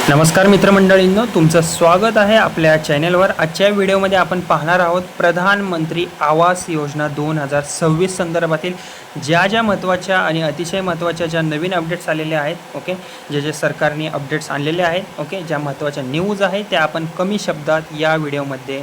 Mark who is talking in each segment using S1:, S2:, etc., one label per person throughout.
S1: नमस्कार मित्रमंडळींनो, तुमचं स्वागत आहे आपल्या चॅनलवर। आजच्या व्हिडिओमध्ये आपण पाहणार आहोत प्रधानमंत्री आवास योजना 2026 संदर्भातील ज्या महत्त्वाच्या आणि अतिशय महत्त्वाच्या ज्या नवीन अपडेट्स आलेल्या आहेत। ओके, जे सरकारने अपडेट्स आणलेले आहेत। ओके, ज्या महत्त्वाच्या न्यूज आहेत त्या आपण कमी शब्दात या व्हिडिओमध्ये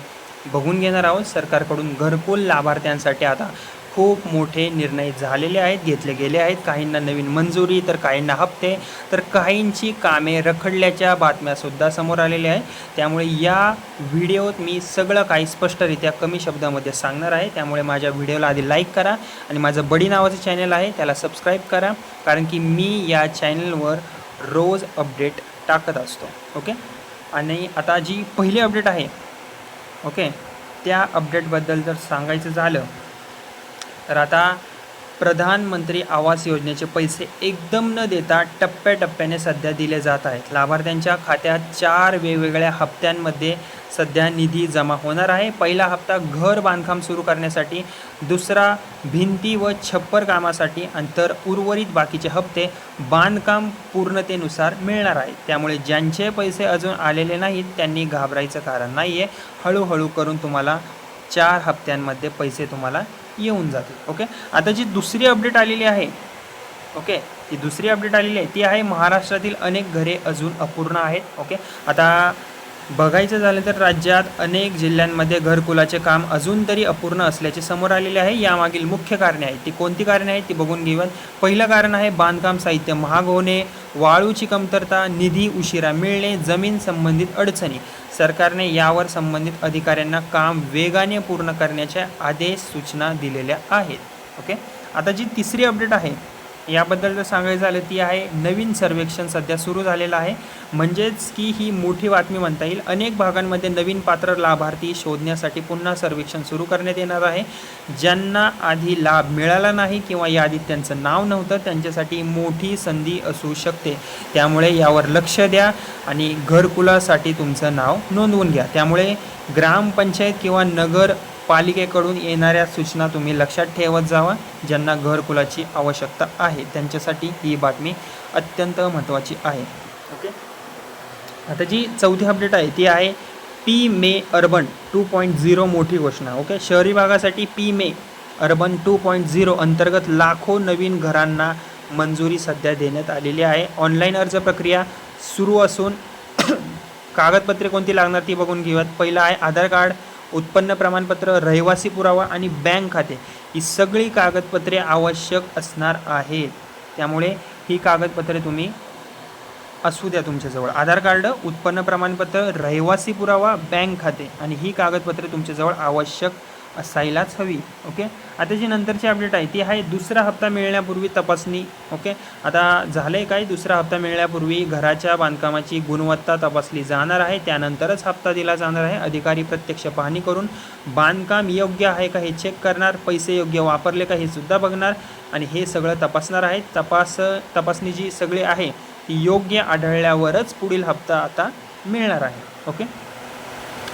S1: बघून घेणार आहोत। सरकारकडून घरकुल लाभार्थ्यांसाठी आता खूप मोठे निर्णय झालेले आहेत, घेतले गेले आहेत। काहींना नवीन मंजुरी, तर काहींना हप्ते, तर काहींची कामे रखडल्याच्या बातम्यासुद्धा समोर आलेल्या आहेत। त्यामुळे या व्हिडिओत मी सगळं काही स्पष्टरित्या कमी शब्दामध्ये सांगणार आहे। त्यामुळे माझ्या व्हिडिओला आधी लाईक करा आणि माझं बडी नावाचं चॅनल आहे त्याला सबस्क्राईब करा, कारण की मी या चॅनलवर रोज अपडेट टाकत असतो। ओके, आणि आता जी पहिली अपडेट आहे, ओके, त्या अपडेटबद्दल जर सांगायचं झालं तर आता प्रधानमंत्री आवास योजनेचे पैसे एकदम न देता टप्प्याटप्प्याने सध्या दिले जात आहेत। लाभार्थ्यांच्या खात्यात 4 वेगवेगळ्या हप्त्यांमध्ये सध्या निधी जमा होणार आहे। पहिला हप्ता घर बांधकाम सुरू करण्यासाठी, दुसरा भिंती व छप्पर कामासाठी, आणि तर उर्वरित बाकीचे हप्ते बांधकाम पूर्णतेनुसार मिळणार आहेत। त्यामुळे ज्यांचे पैसे अजून आलेले नाहीत त्यांनी घाबरायचं कारण नाही आहे। हळूहळू करून तुम्हाला 4 हप्त्यांमध्ये पैसे तुम्हाला येऊन जातील। ओके, आता जी दुसरी अपडेट आलेली आहे, ओके, ती दुसरी अपडेट आलेली आहे ती आहे महाराष्ट्रातील अनेक घरे अजून अपूर्ण आहेत। ओके, आता बघायचं झालं तर राज्यात अनेक जिल्ह्यांमध्ये घरकुलाचे काम अजून तरी अपूर्ण असल्याचे समोर आलेले आहे। यामागील मुख्य कारणे आहेत, ती कोणती कारणे आहेत ती बघून घेऊयात। पहिलं कारण आहे बांधकाम साहित्य महाग होणे, वाळूची कमतरता, निधी उशिरा मिळणे, जमीन संबंधित अडचणी। सरकारने यावर संबंधित अधिकाऱ्यांना काम वेगाने पूर्ण करण्याच्या आदेश सूचना दिलेल्या आहेत। ओके, आता जी तिसरी अपडेट आहे याबद्दल जर सांगायचं झालं ती आहे नवीन सर्वेक्षण सध्या सुरू झालेलं आहे। म्हणजेच की ही मोठी बातमी म्हणता येईल। अनेक भागांमध्ये नवीन पात्र लाभार्थी शोधण्यासाठी पुन्हा सर्वेक्षण सुरू करण्यात येणार आहे। ज्यांना आधी लाभ मिळाला नाही किंवा यादीत त्यांचं नाव नव्हतं त्यांच्यासाठी मोठी संधी असू शकते। त्यामुळे यावर लक्ष द्या आणि घरकुलासाठी तुमचं नाव नोंदवून घ्या। त्यामुळे ग्रामपंचायत किंवा नगर पालिकेकडून येणाऱ्या सूचना तुम्ही लक्षात ठेवत जावा। ज्यांना घरकुलाची आवश्यकता आहे त्यांच्यासाठी ही बातमी अत्यंत महत्त्वाची आहे। ओके, आता जी चौथी अपडेट आहे ती आहे पी-मे अर्बन 2.0 मोठी घोषणा। ओके, शहरी भागासाठी पी-मे अर्बन 2.0 अंतर्गत लाखो नवीन घरांना मंजुरी सध्या देण्यात आलेली आहे। ऑनलाईन अर्ज प्रक्रिया सुरू असून कागदपत्रे कोणती लागणार ती बघून घेऊयात। पहिलं आहे आधार कार्ड, उत्पन्न प्रमाणपत्र, रहिवासी पुरावा आणि बँक खाते। ही सगळी कागदपत्रे आवश्यक असणार आहेत। त्यामुळे ही कागदपत्रे तुम्ही असू द्या तुमच्याजवळ। आधार कार्ड, उत्पन्न प्रमाणपत्र, रहिवासी पुरावा, बँक खाते, आणि ही कागदपत्रे तुमच्याजवळ आवश्यक असायलाच हवी। ओके, आता जी नंतरची अपडेट आहे ती आहे दुसरा हप्ता मिळण्यापूर्वी तपासणी। ओके, आता झालं आहे काय, दुसरा हप्ता मिळण्यापूर्वी घराच्या बांधकामाची गुणवत्ता तपासली जाणार आहे, त्यानंतरच हप्ता दिला जाणार आहे। अधिकारी प्रत्यक्ष पाहणी करून बांधकाम योग्य आहे का हे चेक करणार, पैसे योग्य वापरले का हे सुद्धा बघणार, आणि हे सगळं तपासणार आहेत। तपासणी जी सगळी आहे ती योग्य आढळल्यावरच पुढील हप्ता आता मिळणार आहे। ओके,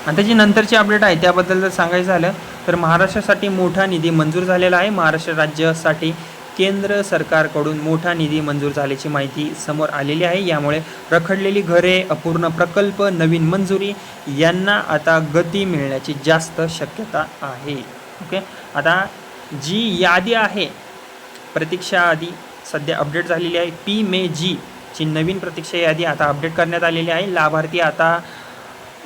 S1: आता जी नंतरची अपडेट आहे त्याबद्दल जर सांगायचं झालं तर महाराष्ट्रासाठी मोठा निधी मंजूर झालेला आहे। महाराष्ट्र राज्यासाठी केंद्र सरकारकडून मोठा निधी मंजूर झाल्याची माहिती समोर आलेली आहे। यामुळे रखडलेली घरे, अपूर्ण प्रकल्प, नवीन मंजुरी यांना आता गती मिळण्याची जास्त शक्यता आहे। ओके, आता जी यादी आहे प्रतीक्षा यादी सध्या अपडेट झालेली आहे। पी-मे जी ची नवीन प्रतीक्षा यादी आता अपडेट करण्यात आलेली आहे। लाभार्थी आता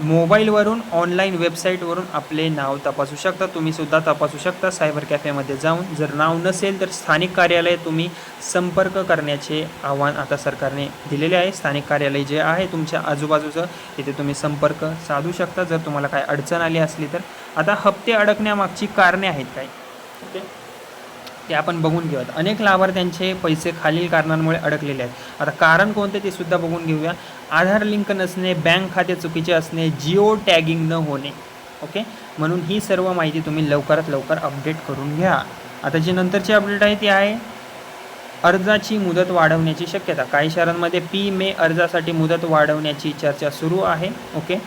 S1: मोबाईलवरून ऑनलाईन वेबसाईटवरून आपले नाव तपासू शकता। तुम्ही सुद्धा तपासू शकता सायबर कॅफेमध्ये जाऊन। जर नाव नसेल तर स्थानिक कार्यालय तुम्ही संपर्क करण्याचे आव्हान आता सरकारने दिलेले आहे। स्थानिक कार्यालय जे आहे तुमच्या आजूबाजूचं तिथे तुम्ही संपर्क साधू शकता जर तुम्हाला काय अडचण आली असली तर। आता हप्ते अडकण्यामागची कारणे आहेत काय, ओके, ते आपण बघून घेऊयात। अनेक लाभार्थ्यांचे पैसे खालील कारणांमुळे अडकलेले आहेत। आता कारण कोणते ते सुद्धा बघून घेऊया। आधार लिंक नसणे, बँक खाते चुकीचे असणे, जिओ टॅगिंग न होणे। ओके, म्हणून ही सर्व माहिती तुम्ही लवकरात लवकर अपडेट करून घ्या। आता जी नंतरची अपडेट आहे ती आहे अर्जाची मुदत वाढवण्याची शक्यता। काही शहरांमध्ये पी-मे अर्जासाठी मुदत वाढवण्याची चर्चा सुरू आहे। ओके,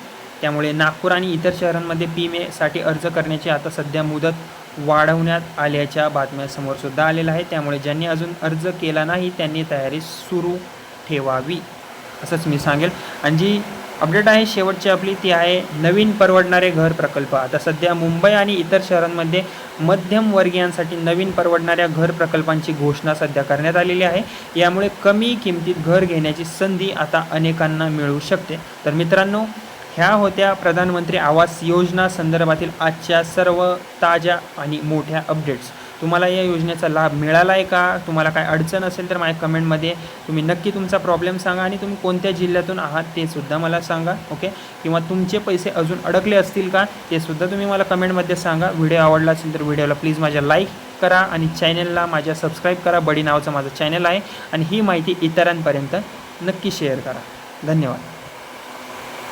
S1: त्यामुळे नागपूर आणि इतर शहरांमध्ये पी-मेसाठी अर्ज करण्याची आता सध्या मुदत वाढवण्यात आल्याच्या बातम्या समोर सुद्धा आलेल्या आहेत। त्यामुळे ज्यांनी अजून अर्ज केला नाही त्यांनी तयारी सुरू ठेवावी। असंच मी सांगेल. आणि जी अपडेट आहे शेवटची आपली ती आहे नवीन परवडणारे घर प्रकल्प. आता सध्या मुंबई आणि इतर शहरांमध्ये मध्यमवर्गीयांसाठी नवीन परवडणाऱ्या घर प्रकल्पांची घोषणा सध्या करण्यात आलेली आहे. यामुळे कमी किमतीत घर घेण्याची संधी आता अनेकांना मिळू शकते. तर मित्रांनो, ह्या होत्या प्रधानमंत्री आवास योजना संदर्भातील आजच्या सर्व ताज्या आणि मोठ्या अपडेट्स. तुम्हाला या योजनेचा लाभ मिळाला आहे का? तुम्हाला काय अडचण असेल तर माझ्या कमेंटमध्ये तुम्ही नक्की तुमचा प्रॉब्लेम सांगा आणि तुम्ही कोणत्या जिल्ह्यातून आहात ते सुद्धा मला सांगा. ओके, किंवा तुमचे पैसे अजून अडकले असतील का ते सुद्धा तुम्ही मला कमेंटमध्ये सांगा. व्हिडिओ आवडला असेल तर व्हिडिओला प्लीज माझ्या लाईक करा आणि चॅनलला माझ्या सबस्क्राईब करा. बडी नावाचं माझं चॅनल आहे आणि ही माहिती इतरांपर्यंत नक्की शेअर करा. धन्यवाद.